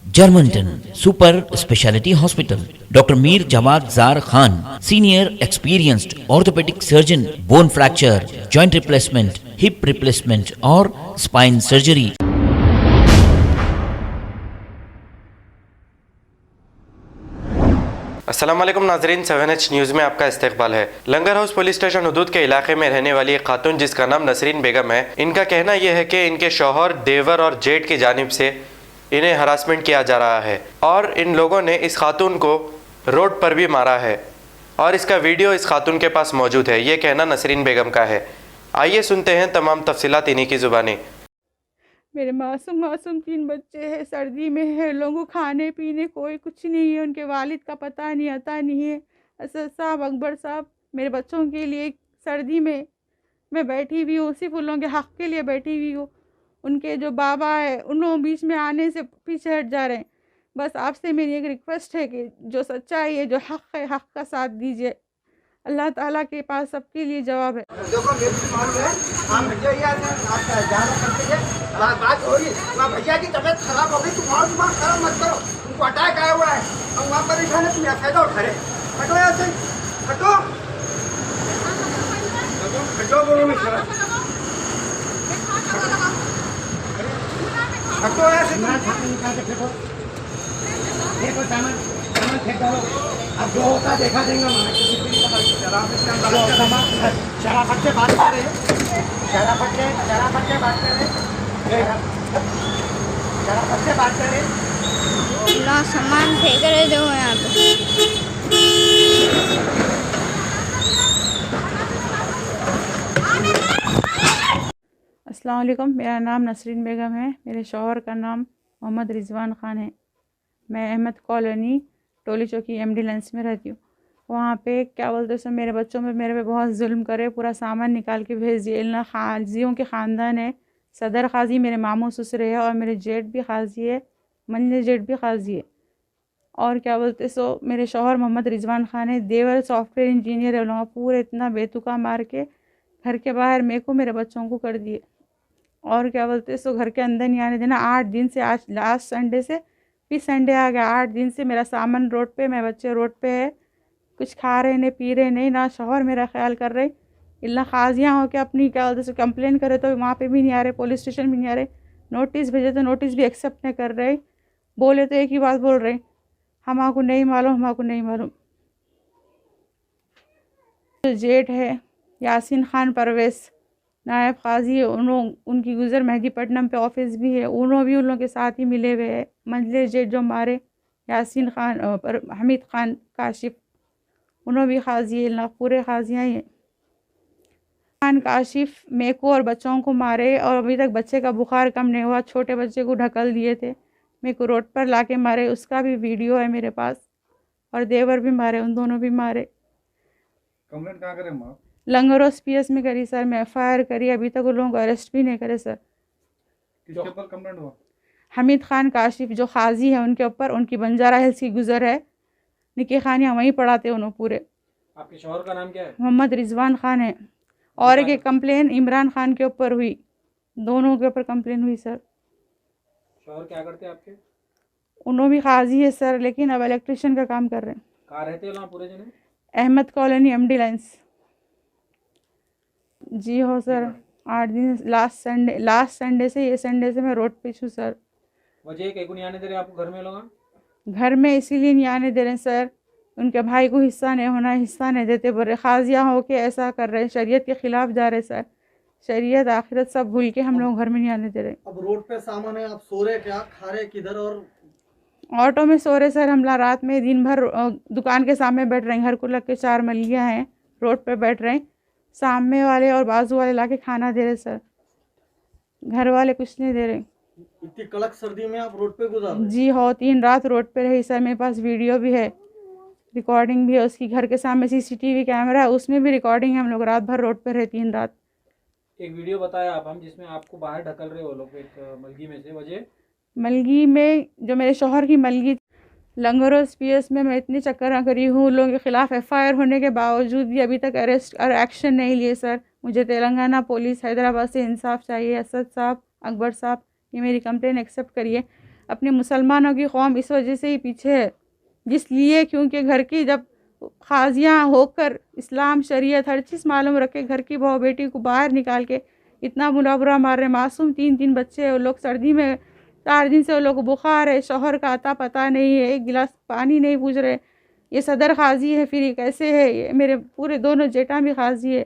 Germanton super speciality hospital, doctor Mir Jawad Zar Khan, senior experienced orthopaedic surgeon, bone fracture, joint replacement, hip replacement और spine surgery. अस्सलाम वालेकुम नाजरीन, 7H news में आपका इस्तकबाल है। लंगर हाउस पुलिस स्टेशन हुदूद के इलाके में रहने वाली एक खातून जिसका नाम नसरीन बेगम है, इनका कहना यह है कि इनके शौहर, देवर और जेठ की जानिब से इन्हें हरासमेंट किया जा रहा है और इन लोगों ने इस खातून को रोड पर भी मारा है और इसका वीडियो इस खातून के पास मौजूद है। ये कहना नसरीन बेगम का है। आइए सुनते हैं तमाम तफसीलात इन्हीं की ज़ुबानी। मेरे मासूम मासूम 3 बच्चे हैं, सर्दी में है, लोगों को खाने पीने कोई कुछ नहीं है, उनके वालिद का पता नहीं आता नहीं है। असद साहब, अकबर साहब, मेरे बच्चों के लिए सर्दी में मैं बैठी हुई हूँ, सिर्फ उन लोगों के हक़ के लिए बैठी हुई हूँ। उनके जो बाबा है उन लोगों बीच में आने से पीछे हट जा रहे हैं। बस आपसे मेरी एक रिक्वेस्ट है कि जो सच्चाई है, जो हक़ है, हक़ का साथ दीजिए। अल्लाह ताला के पास सबके लिए जवाब है। देखो मेरे से मालूम है, हाँ भैया ये आप ज़्यादा करते हैं, बात हो रही है, भैया की तबीयत खराब हो गई, तुम और दिमाग खराब मत करो, तुमको अटैक आया हुआ है, हम वहाँ परेशान है, तुम यहाँ फायदा उठा रहे। हटो यहाँ से, हटो हटो, बोलो मैं खड़ा, हटो यहाँ से, देखो सामान सामान फेंक डालो, अब जो होता देखा देंगे। शराफत से बात कर रहे हैं, शराफत से बात कर रहे हैं, ना सामान फेंक रहे थे वो यहाँ पे। अस्सलाम वालेकुम, मेरा नाम नसरीन बेगम है, मेरे शौहर का नाम मोहम्मद रिजवान ख़ान है। मैं अहमद कॉलोनी टोली चौकी एमडी लेंस में रहती हूँ। वहाँ पे क्या बोलते हैं, मेरे बच्चों में मेरे पे बहुत जुल्म करे, पूरा सामान निकाल के भेज दिए। इन खाजियों के ख़ानदान है, सदर खाजी मेरे मामू ससुरे है और मेरे जेठ भी खाजी है, मंजे जेठ भी खाजी है। और क्या बोलते मेरे शौहर मोहम्मद रिजवान ख़ान है, देवर सॉफ्टवेयर इंजीनियर है। लोग पूरे इतना बेतुका मार के घर के बाहर मेरे को मेरे बच्चों को कर दिए। और क्या बोलते घर के अंदर नहीं आने देना। 8 दिन से, आज लास्ट संडे से फिर संडे आ गया, 8 दिन से मेरा सामान रोड पे, मेरे बच्चे रोड पे है, कुछ खा रहे नहीं, पी रहे नहीं, ना शौहर मेरा ख्याल कर रहे। इल्ला खाजियाँ हो के अपनी क्या बोलते कंप्लेन करे तो वहाँ पे भी नहीं आ रहे, पुलिस स्टेशन भी नहीं आ रहे, नोटिस भेजे तो नोटिस भी एक्सेप्ट नहीं कर रहे। बोले तो एक ही बात बोल रहे, हमको नहीं मालूम, हमको नहीं मालूम। जो जेठ है यासीन ख़ान परवेज़ नायब काजी है, उनकी गुज़र मेहदीपट्टनम पे ऑफिस भी है, उन लोगों के साथ ही मिले हुए हैं। मंजले जेठ जो मारे यासीन ख़ान हमीद ख़ान काशिफ, उन्होंने भी खाजी है, पूरे खाजियाँ ही हैं। खान काशिफ मेरे को और बच्चों को मारे और अभी तक बच्चे का बुखार कम नहीं हुआ। छोटे बच्चे को ढकल दिए थे, मेरे को रोड पर लाके मारे, उसका भी वीडियो है मेरे पास। और देवर भी मारे, उन दोनों भी मारे। कंप्लेंट कहाँ करें माँ? लंगरोस PS में करी सर, मैं FIR करी, अभी तक उन लोगों को अरेस्ट भी नहीं करे सर। किसके ऊपर कंप्लेंट हुआ? हमीद ख़ान काशिफ जो खाजी है उनके ऊपर, उनकी बंजारा हिल्स की गुज़र है, निकी खानियाँ वहीं पढ़ाते उन्होंने पूरे। आपके शौहर का नाम क्या है? मोहम्मद रिजवान ख़ान है। और एक कंप्लेन इमरान ख़ान के ऊपर हुई, दोनों के ऊपर कंप्लेन हुई सर। शौहर क्या करते हैं आपके? उन्होंने भी खाजी है सर, लेकिन अब इलेक्ट्रिशियन का काम कर रहे हैं। कहाँ रहते हैं पूरे जने? Ahmad colony MD lines. जी हो सर, 8 दिन, लास्ट संडे से, ये संडे से मैं रोड पे हूँ सर। वजह कहीं को नहीं आने दे रहे आपको घर में लोग? घर में इसीलिए नहीं आने दे रहे सर, उनके भाई को हिस्सा नहीं होना, हिस्सा नहीं देते, बोल रहे खाजियाँ हो के ऐसा कर रहे हैं, शरीयत के ख़िलाफ़ जा रहे सर। शरीयत आखिरत सब भूल के हम लोग घर में नहीं आने दे रहे। अब रोड पे सामान है, आप सो रहे क्या, खा रहे किधर? और ऑटो में सो रहे सर, हमला रात में दिन भर दुकान के सामने बैठ रहे हैं। घर को लग के 4 मलियाँ हैं, रोड पे बैठ रहे हैं, सामने वाले और बाजू वाले लाके खाना दे रहे सर, घर वाले कुछ नहीं दे रहे। इतनी कड़क सर्दी में आप रोड पे गुजार रहे? जी हो, 3 रात रोड पे रही सर, मेरे पास वीडियो भी है, रिकॉर्डिंग भी है उसकी। घर के सामने CCTV कैमरा है, उसमें भी रिकॉर्डिंग है। हम लोग रात भर रोड पे रहे, 3 रात। एक वीडियो बताया आप हम, जिसमें आपको बाहर ढकल रहे हो लोग एक मलगी में से, वजह? मलगी में जो मेरे शौहर की मलगी, लंगरोस PS में मैं इतनी चक्कर करी हूँ, उन लोगों के ख़िलाफ़ FIR होने के बावजूद भी अभी तक अरेस्ट और एक्शन नहीं लिए सर। मुझे तेलंगाना पुलिस हैदराबाद से इंसाफ चाहिए। असद साहब, अकबर साहब, ये मेरी कंप्लेन एक्सेप्ट करिए। अपने मुसलमानों की कौम इस वजह से ही पीछे है, जिसलिए क्योंकि घर की जब खाजियाँ होकर इस्लाम शरीयत हर चीज़ मालूम रखे घर की बहू बेटी को बाहर निकाल के इतना बुरा मार रहे। मासूम 3 बच्चे हैं, वो लोग सर्दी में 4 दिन से वो लोग को बुखार है, शौहर का आता पता नहीं है, एक गिलास पानी नहीं पूछ रहे। ये सदर खाजी है, फिर ये कैसे है? ये मेरे पूरे दोनों जेठा भी खाजी है।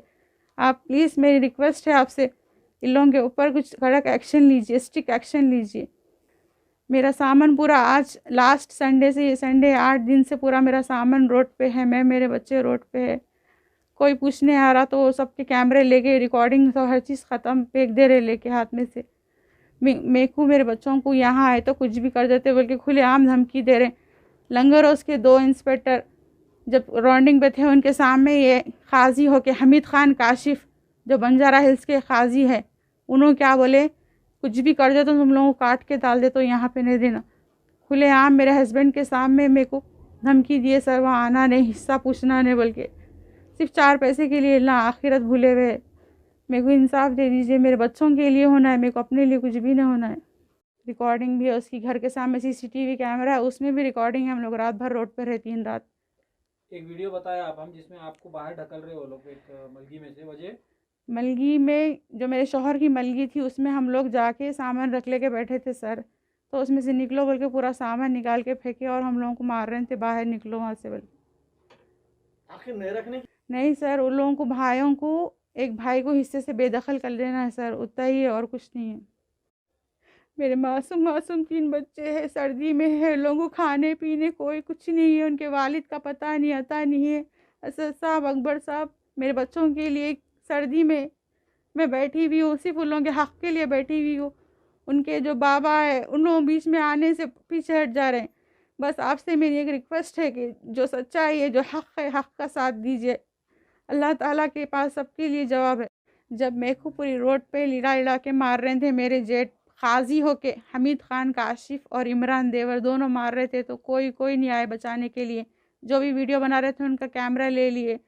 आप प्लीज़, मेरी रिक्वेस्ट है आपसे, इन लोगों के ऊपर कुछ कड़क एक्शन लीजिए, स्ट्रिक्ट एक्शन लीजिए। मेरा सामान पूरा आज लास्ट संडे से ये संडे 8 दिन से पूरा मेरा सामान रोड पे है, मैं मेरे बच्चे रोड पे है। कोई पूछने आ रहा तो सबके कैमरे लेके रिकॉर्डिंग सब हर चीज़ ख़त्म फेंक दे रहे लेके हाथ में से। मेरे को मेरे बच्चों को यहाँ आए तो कुछ भी कर देते बल्कि खुलेआम धमकी दे रहे। लंगर हाउस के 2 इंस्पेक्टर जब राउंडिंग पे थे उनके सामने ये खाजी हो के हमीद खान काशिफ जो बंजारा हिल्स के खाजी है, उन्होंने क्या बोले, कुछ भी कर दे तो तुम लोगों को काट के डाल दे, तो यहाँ पे नहीं देना। खुलेआम मेरे हस्बैंड के सामने मेरे को धमकी दिए, सर वहाँ आना नहीं, हिस्सा पूछना नहीं, बल्कि सिर्फ 4 पैसे के लिए ना आखिरत भूले हुए। मेरे को इंसाफ दे दीजिए, मेरे बच्चों के लिए होना है, मेरे को अपने लिए कुछ भी नहीं होना है। रिकॉर्डिंग भी है उसकी, घर के सामने CCTV कैमरा है, उसमें भी रिकॉर्डिंग है। हम लोग रात भर रोड पर रहे 3 रात। एक वीडियो बताया आप हम जिसमें आपको बाहर ढकल रहे हो लोग एक मलगी में से, वजह मलगी में जो मेरे शौहर की मलगी थी उसमें हम लोग जाके सामान रख लेके बैठे थे सर, तो उसमें से निकलो बोल के पूरा सामान निकाल के फेंके और हम लोगों को मार रहे थे, बाहर निकलो वहाँ से बोल। आखिर नहीं रखने नहीं सर, उन लोगों को भाइयों को एक भाई को हिस्से से बेदखल कर देना है सर, उतना ही है और कुछ नहीं है। मेरे मासूम 3 बच्चे हैं, सर्दी में है, लोगों को खाने पीने कोई कुछ नहीं है, उनके वालिद का पता नहीं आता नहीं है। असद साहब, अकबर साहब, मेरे बच्चों के लिए सर्दी में मैं बैठी हुई हूँ, सिर्फ उन लोगों के हक़ के लिए बैठी हुई हूँ। उनके जो बाबा है उन लोगों बीच में आने से पीछे हट जा रहे हैं। बस आपसे मेरी एक रिक्वेस्ट है कि जो सच्चाई है, जो हक़ है, हक़ का साथ दीजिए। अल्लाह ताला के पास सबके लिए जवाब है। जब मेरे को पूरी रोड पे लिड़ा के मार रहे थे मेरे जेठ खाजी होके हमीद खान काशिफ और इमरान देवर दोनों मार रहे थे, तो कोई नहीं आए बचाने के लिए। जो भी वीडियो बना रहे थे उनका कैमरा ले लिए।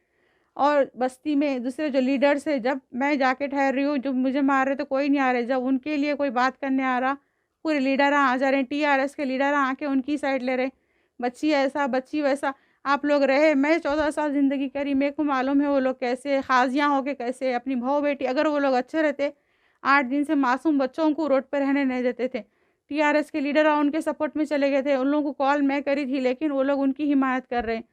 और बस्ती में दूसरे जो लीडर्स है, जब मैं जाके ठहर रही हूँ, जो मुझे मार रहे तो कोई नहीं आ रहे, जब उनके लिए कोई बात करने आ रहा पूरे लीडर आ जा रहे हैं, TRS के लीडर आके उनकी साइड ले रहे। बच्ची ऐसा बच्ची वैसा, आप लोग रहे, मैं 14 साल ज़िंदगी करी, मेरे को मालूम है वो लोग कैसे खाजियाँ होके कैसे अपनी बहू बेटी, अगर वो लोग अच्छे रहते 8 दिन से मासूम बच्चों को रोड पर रहने नहीं देते थे। TRS के लीडर उनके सपोर्ट में चले गए थे, उन लोगों को कॉल मैं करी थी, लेकिन वो लोग उनकी हिमायत कर रहे हैं।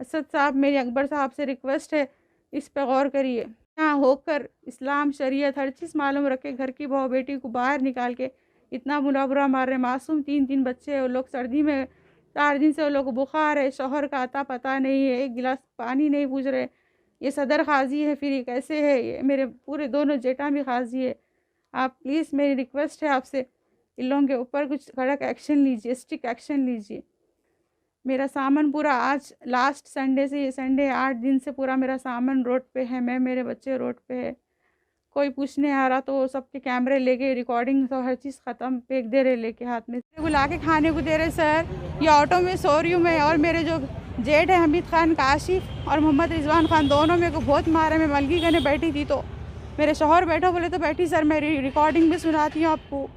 असद साहब, मेरी अकबर साहब से रिक्वेस्ट है, इस पर गौर करिए। यहाँ होकर इस्लाम शरीयत हर चीज़ मालूम रखे घर की बहू बेटी को बाहर निकाल के इतना बुरा मार रहे। मासूम 3 बच्चे हैं, वो लोग सर्दी में 4 दिन से वो लोग को बुखार है, शौहर का आता पता नहीं है, एक गिलास पानी नहीं पूछ रहे। ये सदर खाजी है, फिर ये कैसे है? ये मेरे पूरे दोनों जेठा भी खाजी है। आप प्लीज़, मेरी रिक्वेस्ट है आपसे, इन लोगों के ऊपर कुछ कड़क एक्शन लीजिए, स्ट्रिक्ट एक्शन लीजिए। मेरा सामान पूरा आज लास्ट संडे से ये संडे 8 दिन से पूरा मेरा सामान रोड पे है, मैं मेरे बच्चे रोड पे है। कोई पूछने आ रहा तो सबके कैमरे लेके रिकॉर्डिंग सब हर चीज़ ख़त्म फेंक दे रहे लेके हाथ में। मेरे को ला के खाने को दे रहे सर, ये ऑटो में सो रही हूँ मैं, और मेरे जो जेठ है हमीद खान काशिफ और मोहम्मद रिजवान खान, दोनों मेरे को बहुत मारे। मैं मलगी करने बैठी थी तो मेरे शौहर बैठो बोले तो बैठी। सर, मेरी रिकॉर्डिंग भी सुनाती हूँ आपको।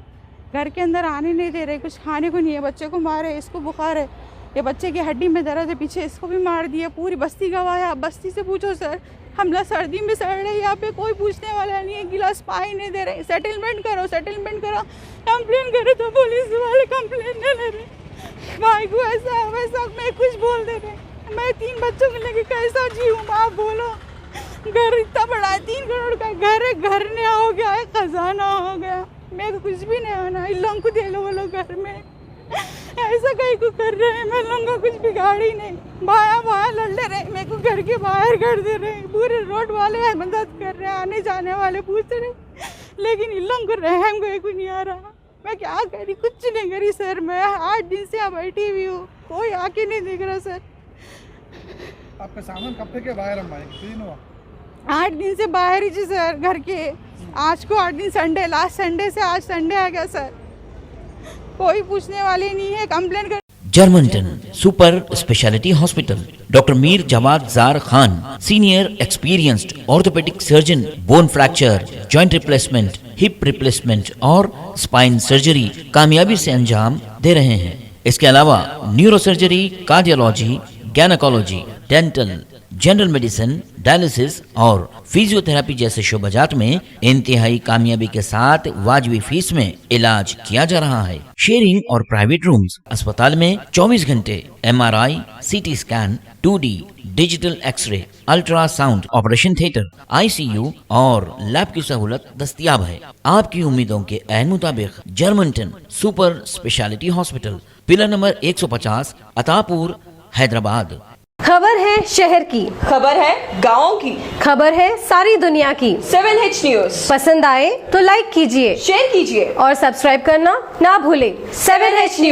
घर के अंदर आने नहीं दे रहे, कुछ खाने को नहीं है, बच्चे को मारे, इसको बुखार है, ये बच्चे की हड्डी में दर्द है पीछे, इसको भी मार दिया। पूरी बस्ती गवाह है, आप बस्ती से पूछो सर। हमला सर्दी में सड़ रहे, यहाँ पे कोई पूछने वाला नहीं है, गिलास पानी नहीं दे रहे। सेटलमेंट करो, कंप्लेन करो तो पुलिस वाले कंप्लेन नहीं ले रहे। भाई को ऐसा वैसा मैं कुछ बोल दे रहे। मैं 3 बच्चों को लेके कैसा जीऊँ? आप बोलो। घर इतना बड़ा है, 3 करोड़ का घर है, घर नया हो गया है, खजाना हो गया, मेरे को कुछ भी नहीं होना। इन लोगों को दे लो वो लोग घर में, ऐसा कहीं को कर रहे हैं। मैं लोगों को कुछ बिगाड़ी नहीं, भाया लड़ ले रहे, मेरे को घर के बाहर कर दे रहे। पूरे रोड वाले मदद कर रहे हैं, आने जाने वाले पूछ रहे, लेकिन इन लोगों को रहम कोई नहीं आ रहा। मैं क्या करी? कुछ नहीं करी सर, मैं 8 दिन से यहाँ बैठी हुई हूँ, कोई आके नहीं देख रहा सर। आपका सामान कब तक के बाहर हम आएंगे? 8 दिन से बाहर ही जी सर, घर के। आज को 8 दिन संडे, लास्ट संडे से आज संडे आ गया सर, कोई पूछने वाले नहीं है। कंप्लेन कर जर्मनटन super speciality hospital, doctor Mir जमात जार Khan, senior experienced orthopaedic surgeon, bone fracture, joint replacement, hip replacement और स्पाइन सर्जरी कामयाबी से अंजाम दे रहे हैं। इसके अलावा neurosurgery, cardiology, gynaecology, dental, general medicine, dialysis और फिजियोथेरेपी जैसे शोबाजात में इंतहाई कामयाबी के साथ वाजबी फीस में इलाज किया जा रहा है। शेयरिंग और प्राइवेट रूम्स, अस्पताल में 24 घंटे MRI, CT scan, 2D digital X ray, ultrasound, operation theatre, ICU और लैब की सहूलत दस्तयाब है। आपकी उम्मीदों के ऐन मुताबिक Germanten super speciality hospital, pillar number 150, Attapur, Hyderabad. खबर है शहर की, खबर है गाँव की, खबर है सारी दुनिया की। 7H न्यूज पसंद आए तो लाइक कीजिए, शेयर कीजिए और सब्सक्राइब करना ना भूलें। 7H news.